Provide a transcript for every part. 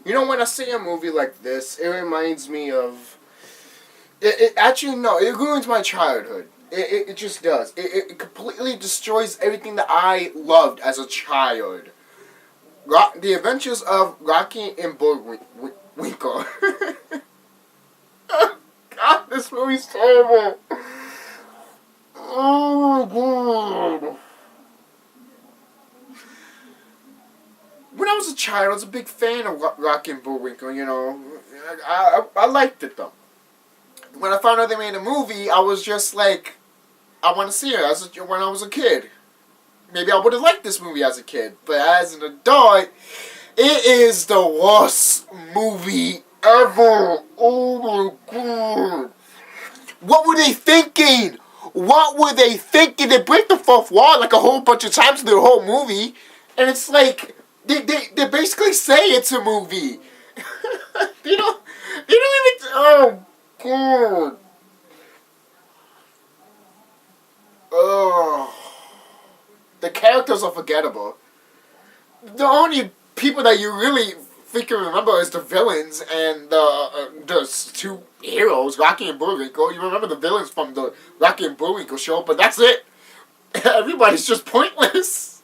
You know, when I see a movie like this, it reminds me of... actually, no, it ruins my childhood. It just does. It completely destroys everything that I loved as a child. The Adventures of Rocky and Bullwinkle. God, this movie's terrible. Oh, God. When I was a child, I was a big fan of Rocky and Bullwinkle, you know. I liked it, though. When I found out they made a movie, I was just like, I want to see it when I was a kid. Maybe I would have liked this movie as a kid, but as an adult, it is the worst movie ever. Oh my God. What were they thinking? What were they thinking? They break the fourth wall like a whole bunch of times in the whole movie, and it's like, they basically say it's a movie. They don't even, oh God. Oh. The characters are forgettable. The only people that you really freaking remember is the villains and the two heroes, Rocky and Bullwinkle. You remember the villains from the Rocky and Bullwinkle show, but that's it. Everybody's just pointless.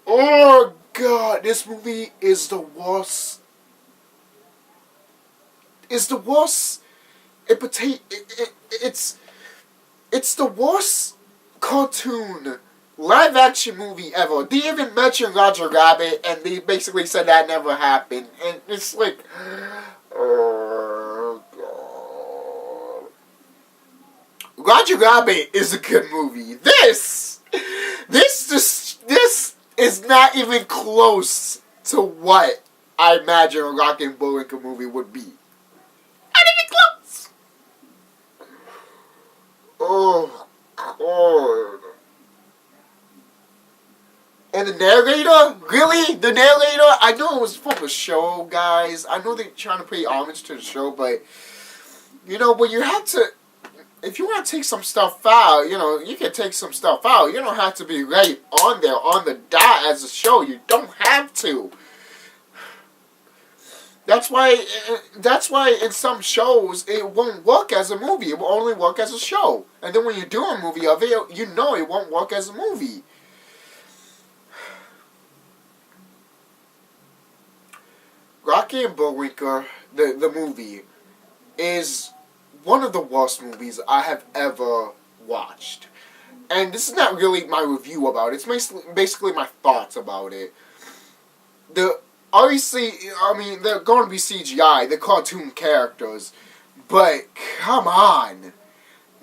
Oh God, this movie is the worst. It's the worst. It's the worst cartoon live action movie ever. They even mentioned Roger Rabbit, and they basically said that never happened. And it's like, oh God. Roger Rabbit is a good movie. This is not even close to what I imagine a Rocky and Bullwinkle movie would be. Not even close. Oh God. And the narrator? Really? The narrator? I know it was from the show, guys. I know they're trying to pay homage to the show, but, you know, when you have to, if you want to take some stuff out, you know, you can take some stuff out. You don't have to be right on there, on the dot as a show. You don't have to. That's why in some shows it won't work as a movie. It will only work as a show. And then when you do a movie of it, you know it won't work as a movie. Rocky and Bullwinkle, the movie, is one of the worst movies I have ever watched. And this is not really my review about it. It's basically my thoughts about it. Obviously, I mean, they're going to be CGI, they're cartoon characters, but come on.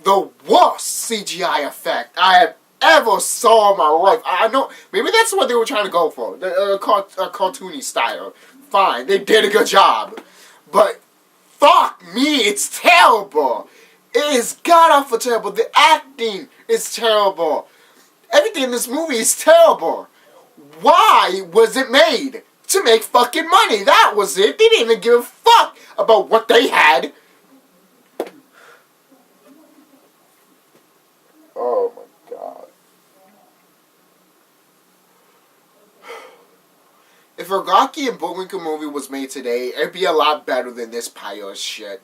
The worst CGI effect I have ever saw in my life. I know, maybe that's what they were trying to go for, a cartoony style. Fine, they did a good job. But, fuck me, it's terrible. It is god-awful terrible. The acting is terrible. Everything in this movie is terrible. Why was it made? To make fucking money. That was it. They didn't even give a fuck about what they had. Oh my God. If a Rocky and Bullwinkle movie was made today, it'd be a lot better than this pile of shit.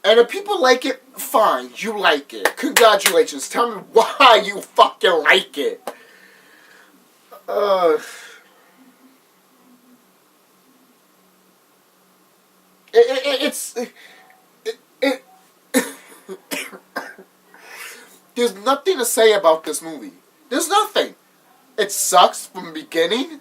And if people like it, fine. You like it. Congratulations. Tell me why you fucking like it. There's nothing to say about this movie. There's nothing. It sucks from beginning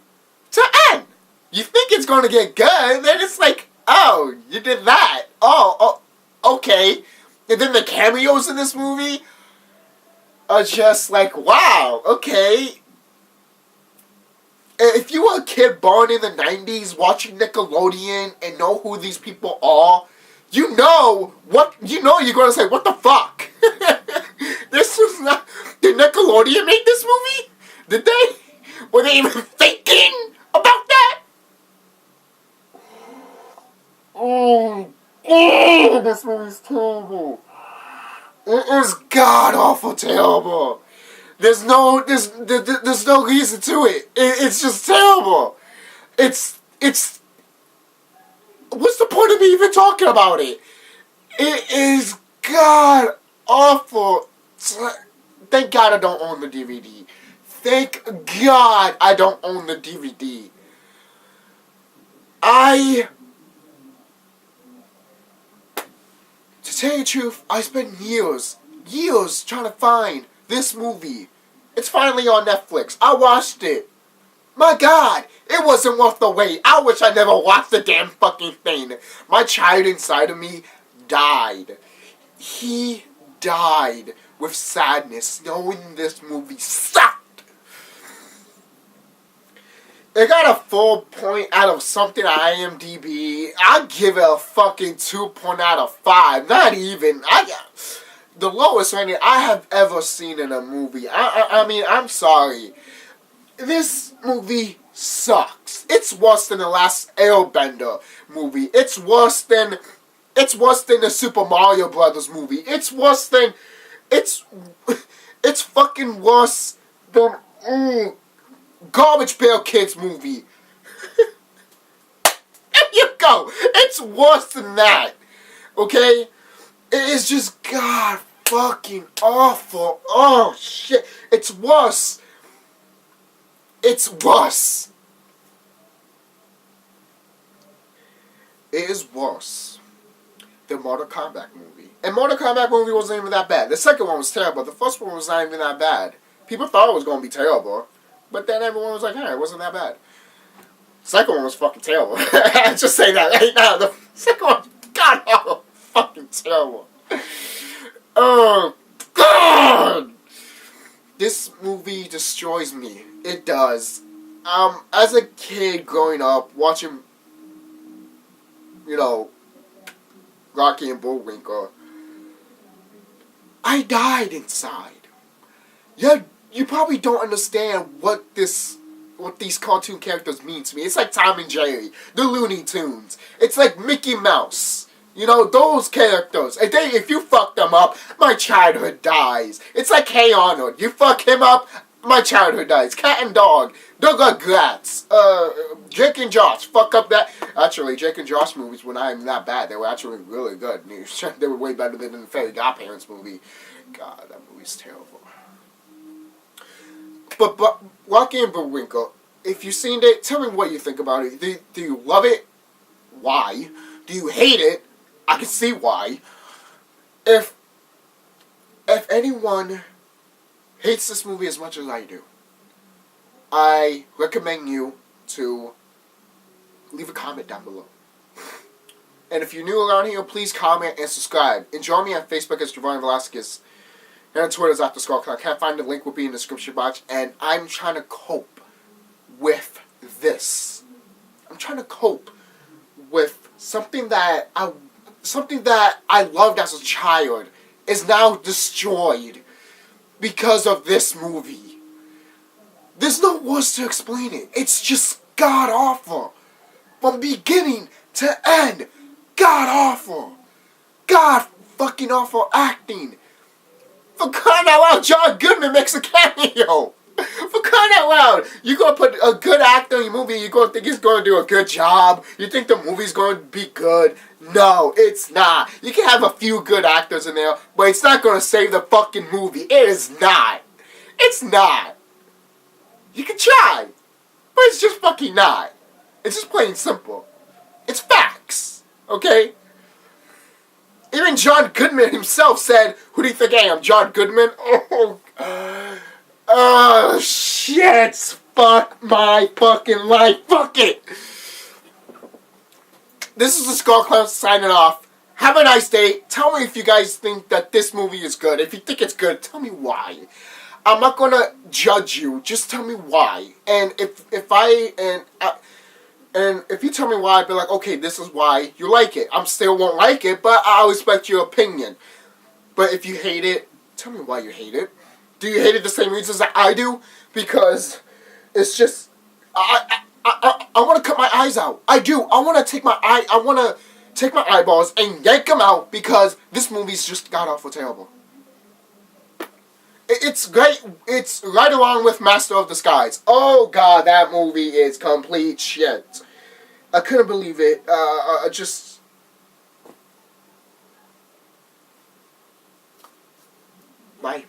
to end. You think it's going to get good, then it's like, oh, you did that. Oh, okay. And then the cameos in this movie are just like, wow, okay. If you were a kid born in the 90s watching Nickelodeon and know who these people are, you're going to say, what the fuck? This was not... Did Nickelodeon make this movie? Did they? Were they even thinking about that? This movie's terrible. It is god-awful terrible. there's no reason to it. It's just terrible. It's what's the point of me even talking about it? It is god awful. Thank God I don't own the DVD. Thank God I don't own the DVD. To tell you the truth, I spent years trying to find this movie. It's finally on Netflix. I watched it. My God, it wasn't worth the wait. I wish I never watched the damn fucking thing. My child inside of me died. He died with sadness knowing this movie sucked. It got a 4 point out of something on IMDb. I'll give it a fucking 2 point out of 5. Not even. The lowest rating I have ever seen in a movie. I mean, I'm sorry. This movie sucks. It's worse than the last Airbender movie. It's worse than the Super Mario Brothers movie. It's fucking worse than Garbage Pail Kids movie. There you go. It's worse than that. Okay? It is just god fucking awful. Oh shit. It's worse. It's worse. It is worse than Mortal Kombat movie. And Mortal Kombat movie wasn't even that bad. The second one was terrible. The first one was not even that bad. People thought it was going to be terrible. But then everyone was like, hey, it wasn't that bad. The second one was fucking terrible. Just say that right now. The second one, god awful, fucking terrible. Oh, God! This movie destroys me. It does. As a kid growing up, watching, Rocky and Bullwinkle, I died inside. Yeah, you probably don't understand what these cartoon characters mean to me. It's like Tom and Jerry, the Looney Tunes. It's like Mickey Mouse. Those characters. If you fuck them up, my childhood dies. It's like Hey Arnold. You fuck him up, my childhood dies. Cat and Dog. The Rugrats. Jake and Josh. Fuck up that. Actually, Jake and Josh movies were not even that bad. They were actually really good. They were way better than the Fairy Godparents movie. God, that movie's terrible. But Rocky and Bullwinkle, if you've seen it, tell me what you think about it. Do you love it? Why? Do you hate it? I can see why. If anyone hates this movie as much as I do, I recommend you to leave a comment down below. And if you're new around here, please comment and subscribe. And join me on Facebook as Javon Velasquez. And on Twitter as TheSkullKlown. Can't find the link, will be in the description box. And I'm trying to cope with this. I'm trying to cope with something that I loved as a child is now destroyed because of this movie. There's no words to explain it. It's just god awful. From beginning to end. God awful. God fucking awful acting. For crying out loud, John Goodman makes a cameo. For crying out loud, you're going to put a good actor in your movie, you're going to think he's going to do a good job. You think the movie's going to be good. No, it's not. You can have a few good actors in there, but it's not going to save the fucking movie. It is not. It's not. You can try, but it's just fucking not. It's just plain simple. It's facts, okay? Even John Goodman himself said, who do you think I am, John Goodman? Oh, shit. Fuck my fucking life. Fuck it. This is TheSkullKlown signing off. Have a nice day. Tell me if you guys think that this movie is good. If you think it's good, tell me why. I'm not going to judge you. Just tell me why. And if you tell me why, I'd be like, okay, this is why you like it. I still won't like it, but I'll respect your opinion. But if you hate it, tell me why you hate it. Do you hate it the same reasons that I do? Because it's just, I want to cut my eyes out. I do. I want to take my eyeballs and yank them out because this movie's just god awful terrible. It's great. It's right along with Master of Disguise. Oh god, that movie is complete shit. I couldn't believe it. Just... Bye.